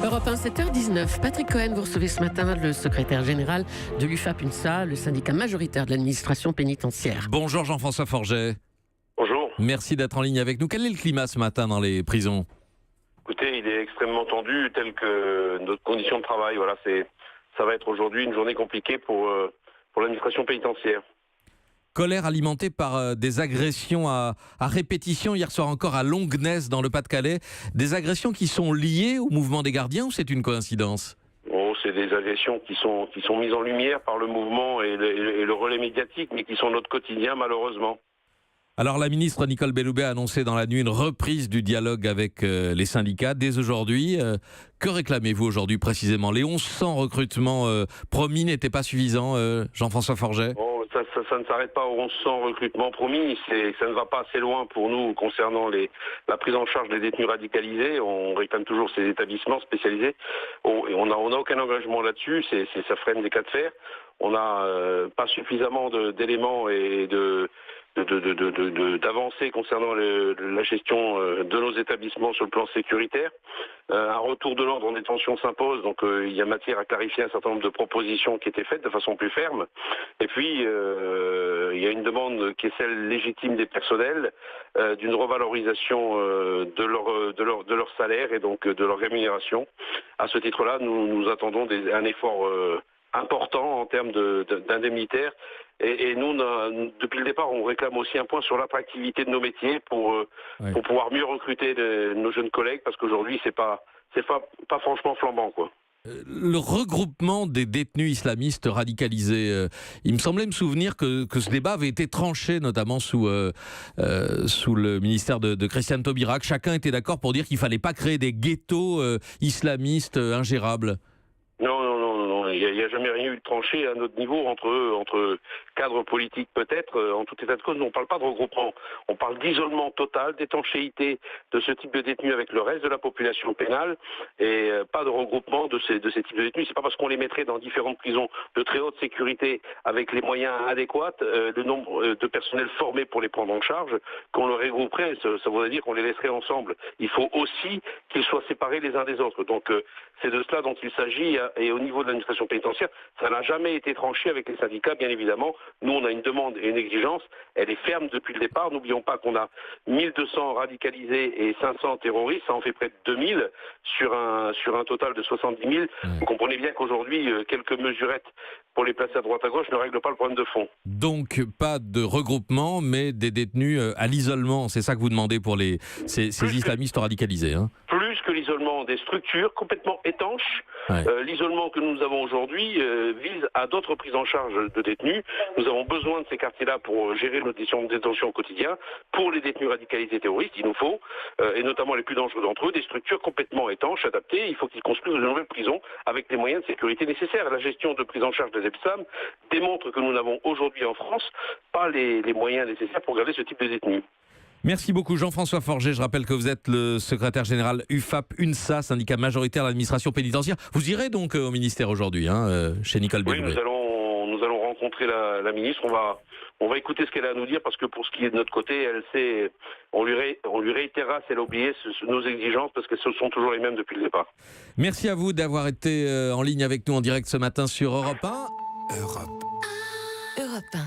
Europe 1, 7h19. Patrick Cohen, vous recevez ce matin le secrétaire général de l'UFAP-UNSA, le syndicat majoritaire de l'administration pénitentiaire. Bonjour Jean-François Forget. Bonjour. Merci d'être en ligne avec nous. Quel est le climat ce matin dans les prisons ? Écoutez, il est extrêmement tendu, tel que notre condition de travail. Voilà, ça va être aujourd'hui une journée compliquée pour l'administration pénitentiaire. Colère alimentée par des agressions à répétition, hier soir encore à Longnes dans le Pas-de-Calais. Des agressions qui sont liées au mouvement des gardiens ou c'est une coïncidence ? Oh, c'est des agressions qui sont mises en lumière par le mouvement et le relais médiatique, mais qui sont notre quotidien malheureusement. Alors la ministre Nicole Belloubet a annoncé dans la nuit une reprise du dialogue avec les syndicats dès aujourd'hui. Que réclamez-vous aujourd'hui précisément ? Les 1100 recrutements promis n'étaient pas suffisants, Jean-François Forget ? Ça ne s'arrête pas aux 1100 recrutements promis, ça ne va pas assez loin pour nous concernant la prise en charge des détenus radicalisés. On réclame toujours ces établissements spécialisés. Et on n'a aucun engagement là-dessus, ça freine des cas de fer. On n'a pas suffisamment d'éléments et d'avancées concernant la gestion de nos établissements sur le plan sécuritaire. Un retour de l'ordre en détention s'impose, donc il y a matière à clarifier un certain nombre de propositions qui étaient faites de façon plus ferme. Et puis, il y a une demande qui est celle légitime des personnels, d'une revalorisation de leur salaire et donc de leur rémunération. À ce titre-là, nous attendons un effort important en termes d'indemnitaires. Et nous, depuis le départ, on réclame aussi un point sur l'attractivité de nos métiers pour pouvoir mieux recruter nos jeunes collègues, parce qu'aujourd'hui, c'est pas franchement flambant, quoi. Le regroupement des détenus islamistes radicalisés, il me semblait me souvenir que ce débat avait été tranché, notamment sous le ministère de Christiane Taubira. Chacun était d'accord pour dire qu'il ne fallait pas créer des ghettos islamistes ingérables. Non. Il n'y a jamais rien eu de tranché à notre niveau entre cadres politiques peut-être. En tout état de cause, nous, on ne parle pas de regroupement. On parle d'isolement total, d'étanchéité de ce type de détenus avec le reste de la population pénale et pas de regroupement de ces types de détenus. C'est pas parce qu'on les mettrait dans différentes prisons de très haute sécurité avec les moyens adéquats, le nombre de personnels formés pour les prendre en charge, qu'on les regrouperait. Ça voudrait dire qu'on les laisserait ensemble. Il faut aussi qu'ils soient séparés les uns des autres. Donc c'est de cela dont il s'agit. Et au niveau de l'administration pénitentiaire, ça n'a jamais été tranché avec les syndicats, bien évidemment. Nous, on a une demande et une exigence. Elle est ferme depuis le départ. N'oublions pas qu'on a 1200 radicalisés et 500 terroristes. Ça en fait près de 2000 sur un total de 70 000. Vous comprenez bien qu'aujourd'hui, quelques mesurettes pour les placer à droite à gauche ne règlent pas le problème de fond. Donc, pas de regroupement, mais des détenus à l'isolement. C'est ça que vous demandez pour ces islamistes radicalisés, hein ? Plus que l'isolement des structures complètement étanches. L'isolement que nous avons aujourd'hui vise à d'autres prises en charge de détenus. Nous avons besoin de ces quartiers-là pour gérer nos détentions au quotidien. Pour les détenus radicalisés terroristes, il nous faut, et notamment les plus dangereux d'entre eux, des structures complètement étanches, adaptées. Il faut qu'ils construisent de nouvelles prisons avec les moyens de sécurité nécessaires. La gestion de prise en charge des EPSAM démontre que nous n'avons aujourd'hui en France pas les moyens nécessaires pour garder ce type de détenus. Merci beaucoup Jean-François Forget. Je rappelle que vous êtes le secrétaire général UFAP-UNSA, syndicat majoritaire de l'administration pénitentiaire. Vous irez donc au ministère aujourd'hui, chez Nicole Belloubet. Oui, nous allons rencontrer la ministre. On va écouter ce qu'elle a à nous dire, parce que pour ce qui est de notre côté, on lui réitérera si elle a oublié nos exigences, parce que ce sont toujours les mêmes depuis le départ. Merci à vous d'avoir été en ligne avec nous en direct ce matin sur Europe 1. Europe 1.